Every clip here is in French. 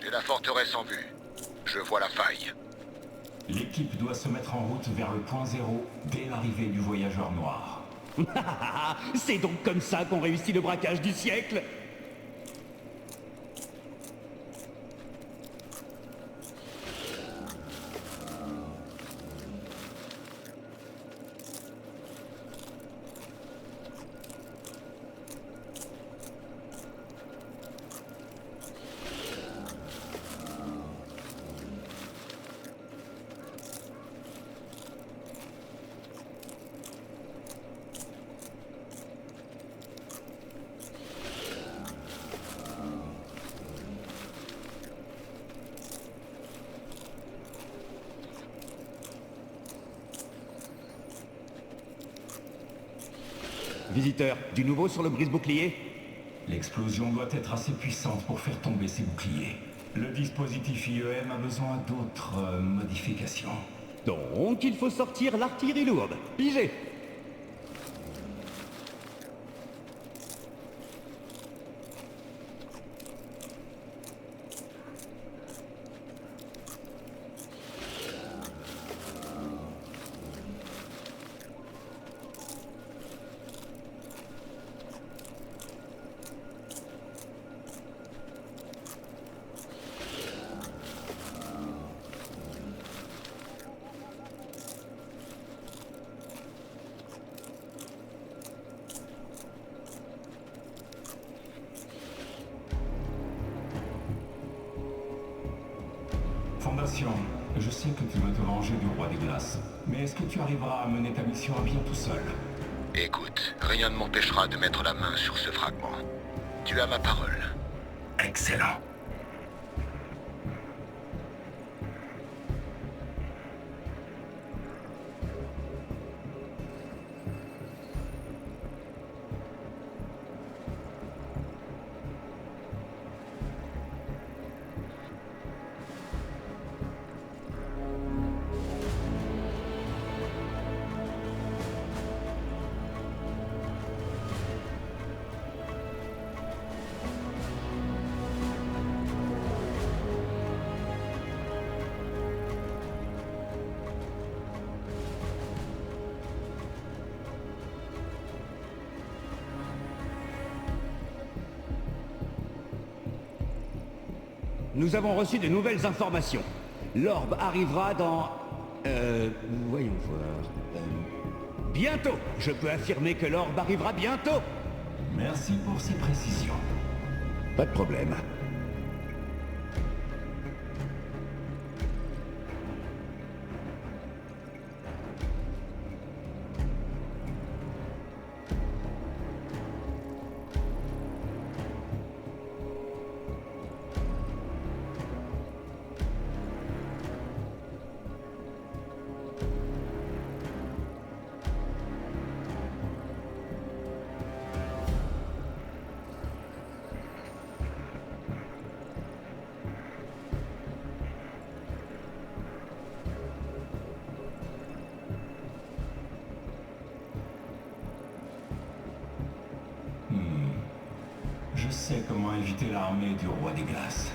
J'ai la forteresse en vue. Je vois la faille. L'équipe doit se mettre en route vers le point zéro dès l'arrivée du voyageur noir. C'est donc comme ça qu'on réussit le braquage du siècle? Visiteur, du nouveau sur le brise-bouclier? L'explosion doit être assez puissante pour faire tomber ces boucliers. Le dispositif IEM a besoin d'autres modifications. Donc, il faut sortir l'artillerie lourde. Pigé! Fondation, je sais que tu veux te venger du roi des glaces, mais est-ce que tu arriveras à mener ta mission à bien tout seul? Écoute, rien ne m'empêchera de mettre la main sur ce fragment. Tu as ma parole. Excellent. Nous avons reçu de nouvelles informations. L'orbe arrivera dans... voyons voir... bientôt! Je peux affirmer que l'orbe arrivera bientôt! Merci pour ces précisions. Pas de problème. Je sais comment éviter l'armée du roi des glaces.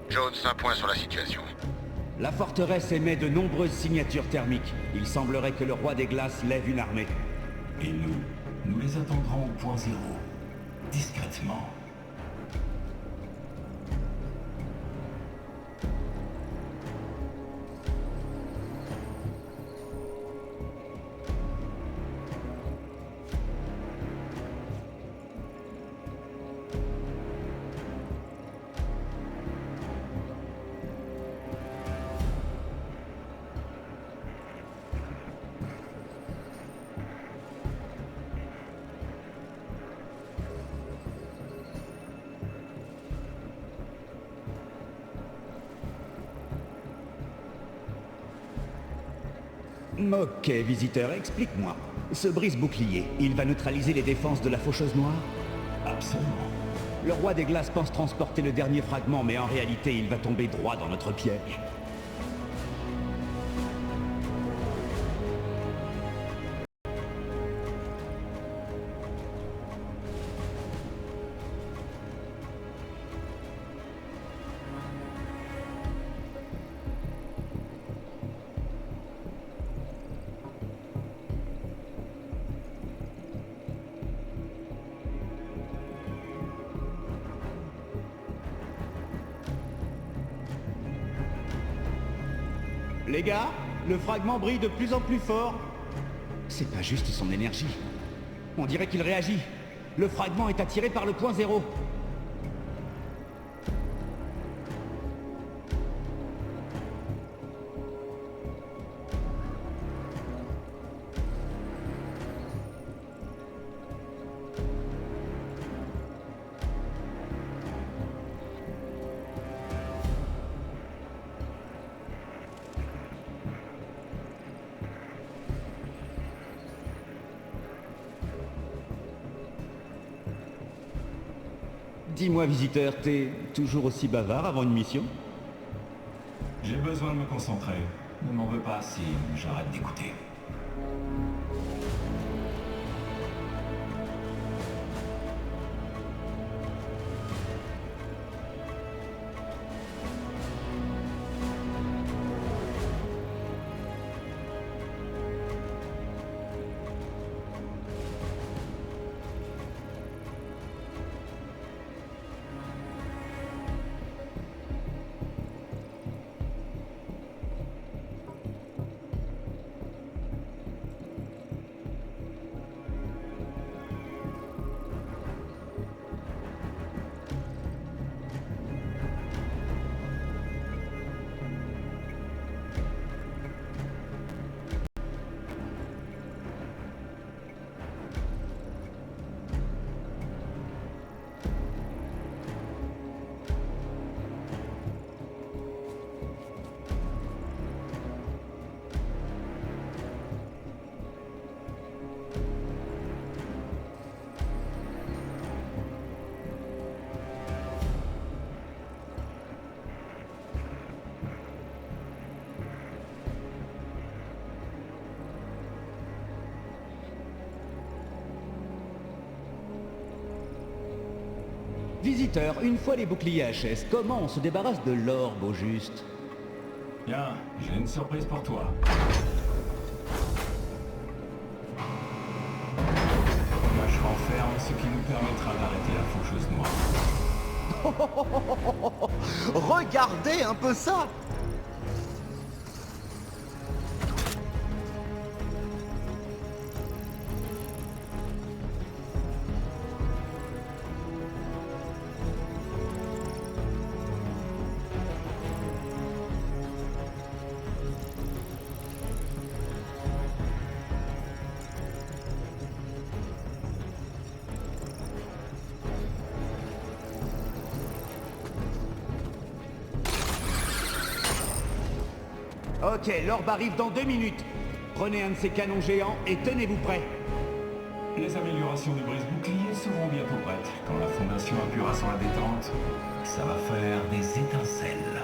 Jones, un point sur la situation. La forteresse émet de nombreuses signatures thermiques. Il semblerait que le roi des glaces lève une armée. Et nous les attendrons au point zéro, discrètement. Ok, visiteur, explique-moi. Ce brise-bouclier, il va neutraliser les défenses de la faucheuse noire? Absolument. Le roi des glaces pense transporter le dernier fragment, mais en réalité, il va tomber droit dans notre piège. Les gars, le fragment brille de plus en plus fort. C'est pas juste son énergie. On dirait qu'il réagit. Le fragment est attiré par le point zéro. Dis-moi, visiteur, t'es toujours aussi bavard avant une mission? J'ai besoin de me concentrer. Ne m'en veux pas si j'arrête d'écouter. Visiteur, une fois les boucliers HS, comment on se débarrasse de l'orbe au juste? Bien, j'ai une surprise pour toi. Je renferme ce qui nous permettra d'arrêter la faucheuse noire. Regardez un peu ça! Ok, l'orbe arrive dans 2 minutes. Prenez un de ces canons géants et tenez-vous prêts. Les améliorations du brise-bouclier seront bientôt prêtes. Quand la fondation appuiera sur la détente, ça va faire des étincelles.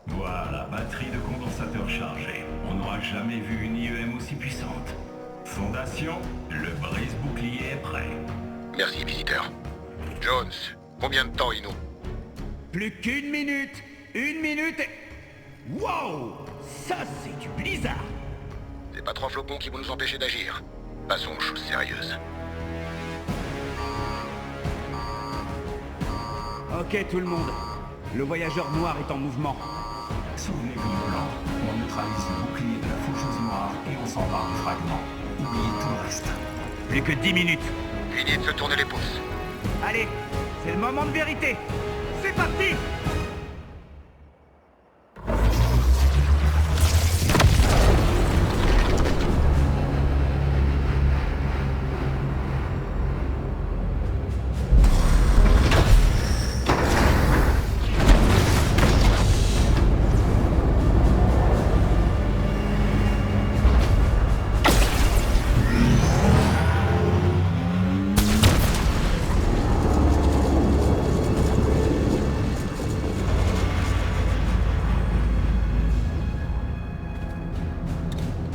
Voilà, batterie de condensateur chargée. On n'aura jamais vu une IEM aussi puissante. Fondation, le brise-bouclier est prêt. Merci, visiteur. Jones, combien de temps il nous... Plus qu'1 minute. 1 minute et... Wow! Ça, c'est du blizzard. C'est pas 3 flocons qui vont nous empêcher d'agir. Passons aux choses sérieuses. Ok, tout le monde. Le voyageur noir est en mouvement. Souvenez-vous du plan. On neutralise le bouclier de la faucheuse noire et on s'empare du fragment. Oubliez tout le reste. Plus que 10 minutes. Fini de se tourner les pouces. Allez, c'est le moment de vérité. C'est parti!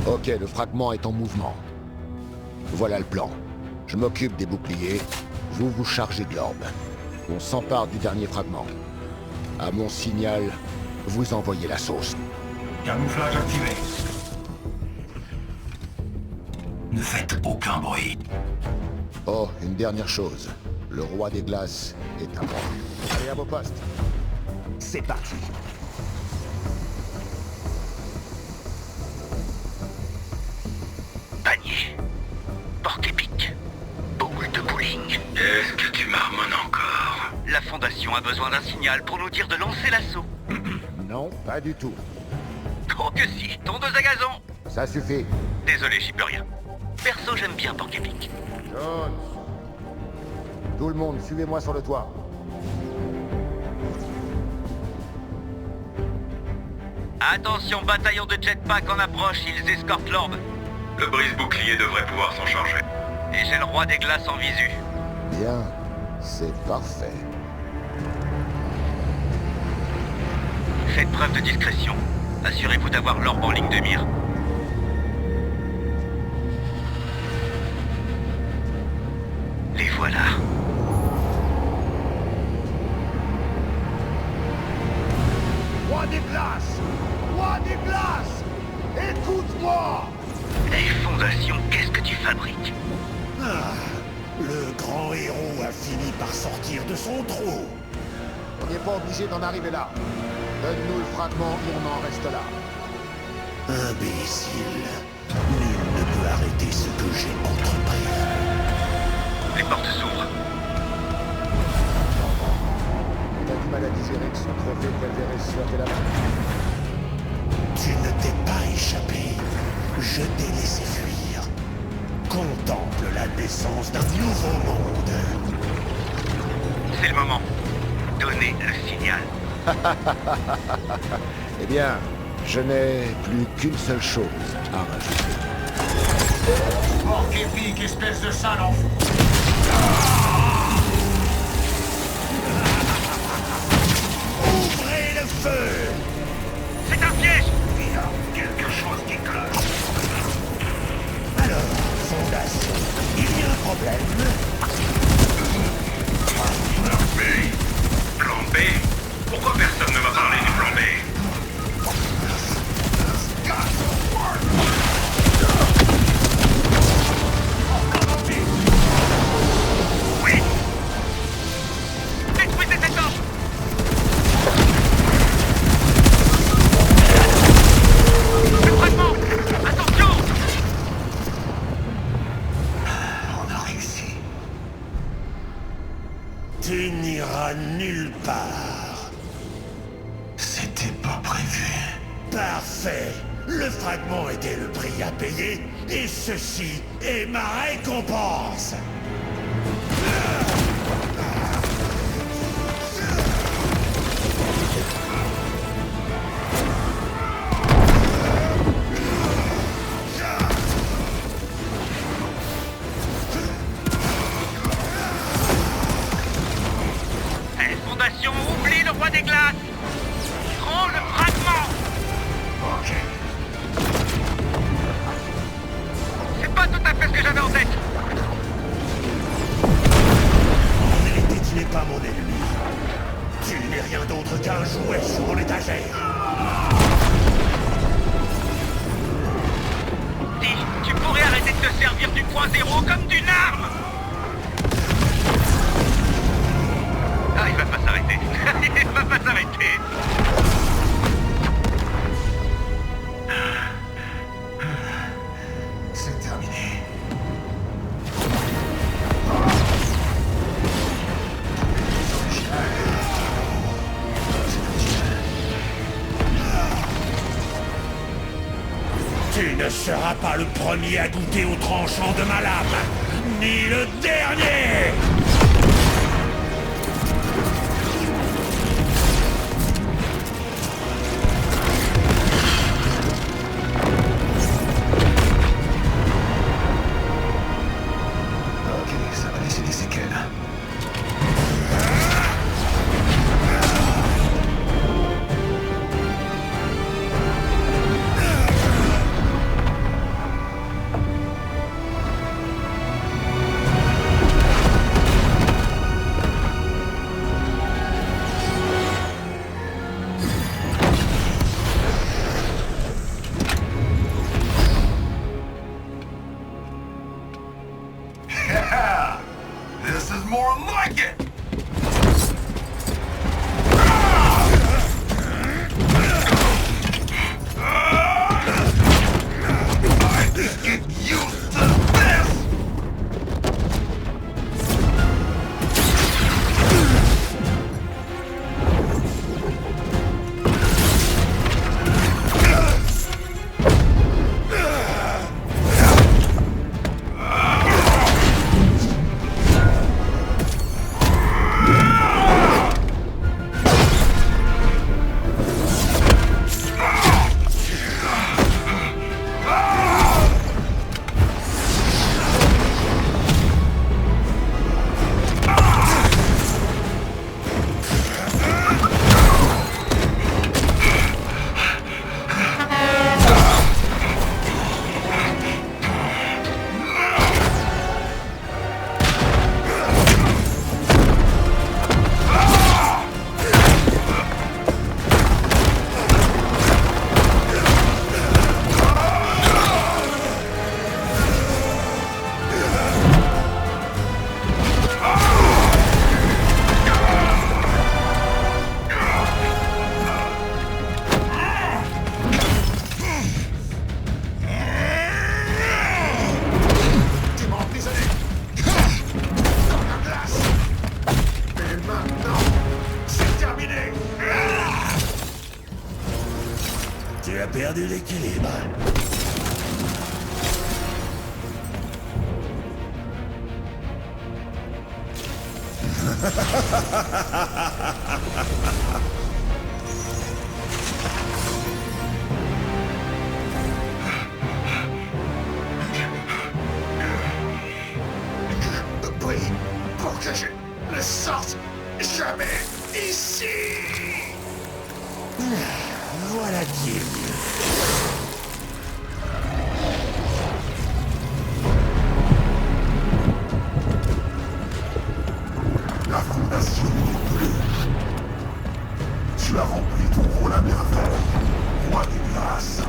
Ok, le fragment est en mouvement. Voilà le plan. Je m'occupe des boucliers, vous vous chargez de l'orbe. On s'empare du dernier fragment. À mon signal, vous envoyez la sauce. Camouflage activé. Ne faites aucun bruit. Oh, une dernière chose. Le roi des glaces est à moi. Allez à vos postes. C'est parti. Panier. Porte-épique. Boule de bowling. Est-ce que tu marmonnes encore? La Fondation a besoin d'un signal pour nous dire de lancer l'assaut. Non, pas du tout. Oh que si, tondeuse à gazon. Ça suffit. Désolé, j'y peux rien. Perso, j'aime bien Porc-Épic. Jones. Tout le monde, suivez-moi sur le toit. Attention, bataillon de jetpack en approche, ils escortent l'orbe. Le brise-bouclier devrait pouvoir s'en charger. Et j'ai le roi des glaces en visu. Bien, c'est parfait. Faites preuve de discrétion. Assurez-vous d'avoir l'orbe en ligne de mire. Les voilà. Roi des glaces! Roi des glaces! Écoute-moi! Et Fondation, qu'est-ce que tu fabriques? Le grand héros a fini par sortir de son trou. On n'est pas obligé d'en arriver là. Donne-nous le fragment et on en reste là. Imbécile. Nul ne peut arrêter ce que j'ai entrepris. Les portes s'ouvrent. Il a du mal à digérer que son trophée préféré soit la main. Tu ne t'es pas échappé. Je t'ai laissé fuir. Contemple la naissance d'un nouveau monde. C'est le moment. Donnez le signal. Eh bien, je n'ai plus qu'une seule chose à rajouter. Porc-Épic, espèce de sale enfant. Ouvrez le feu! C'est un piège! Il y a quelque chose qui cloche. Alors, Fondation, il y a un problème? Plan B? Pourquoi personne ne m'a parlé du plan B? Oui! Détruisez cette orbe! Le fragment! Attention! On a réussi. Tu n'iras nulle part. C'était pas prévu. Parfait. Le fragment était le prix à payer, et ceci est ma récompense. Eh, Fondation, oublie le roi des glaces! Prends le fragment! Ok. C'est pas tout à fait ce que j'avais en tête! En vérité, tu n'es pas mon ennemi. Tu n'es rien d'autre qu'un jouet sur mon étagère. Dis, tu pourrais arrêter de te servir du point zéro comme d'une arme! Ah, il va pas s'arrêter. Il va pas s'arrêter. ne seras pas le premier à goûter au tranchant de ma lame, ni le dernier! Ok, ça va laisser des séquelles. This is more like it! I think get used to this! Tu as perdu l'équilibre. Prie pour que je ne sorte jamais ici. Voilà qui est mieux. La fondation n'est plus. Tu as rempli ton rôle à merveille, roi des glaces.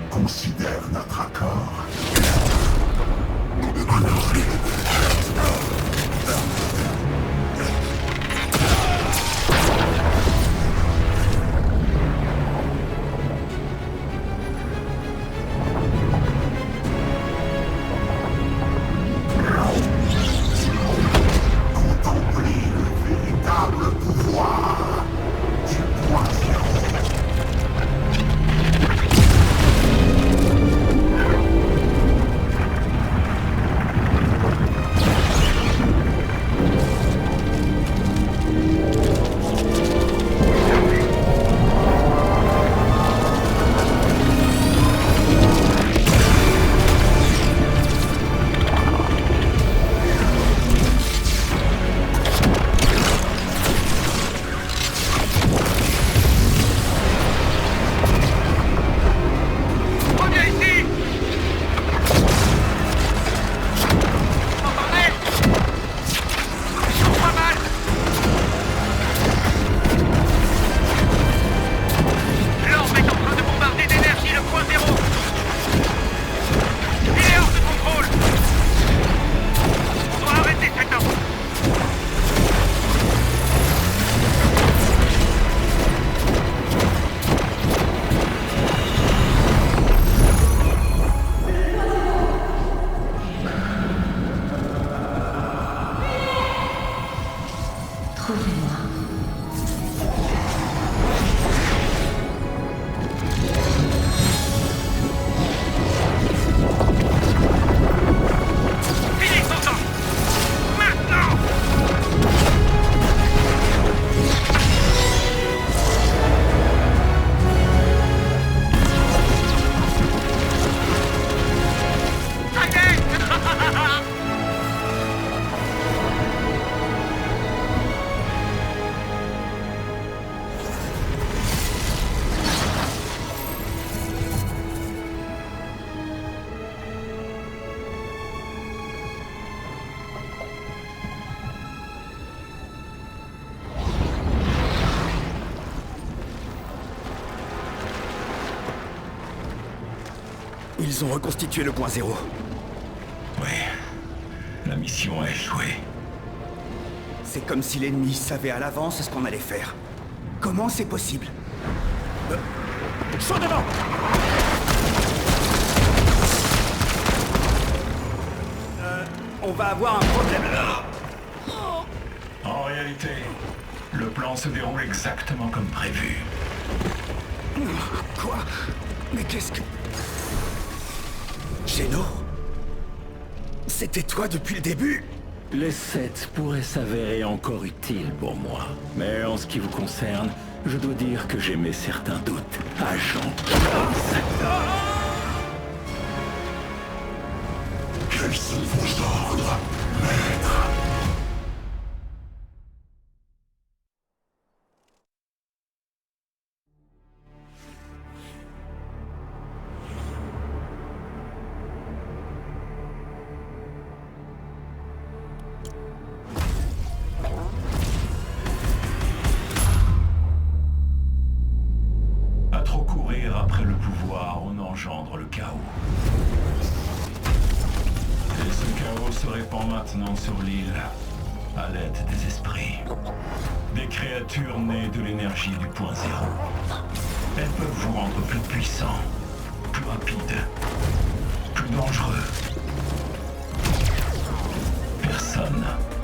Considère notre accord. Ils ont reconstitué le point zéro. Oui. La mission a échoué. C'est comme si l'ennemi savait à l'avance ce qu'on allait faire. Comment c'est possible? Chaud devant! On va avoir un problème là. En réalité, le plan se déroule exactement comme prévu. Quoi? Mais qu'est-ce que... Géno? C'était toi depuis le début? Les 7 pourraient s'avérer encore utiles pour moi. Mais en ce qui vous concerne, je dois dire que j'émets certains doutes. Agent Quels sont vos ordres, maître? À trop courir après le pouvoir, on engendre le chaos. Et ce chaos se répand maintenant sur l'île, à l'aide des esprits. Des créatures nées de l'énergie du point zéro. Elles peuvent vous rendre plus puissant, plus rapide, plus dangereux. Personne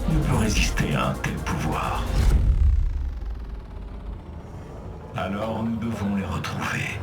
ne peut résister à un tel pouvoir. Alors nous devons les retrouver.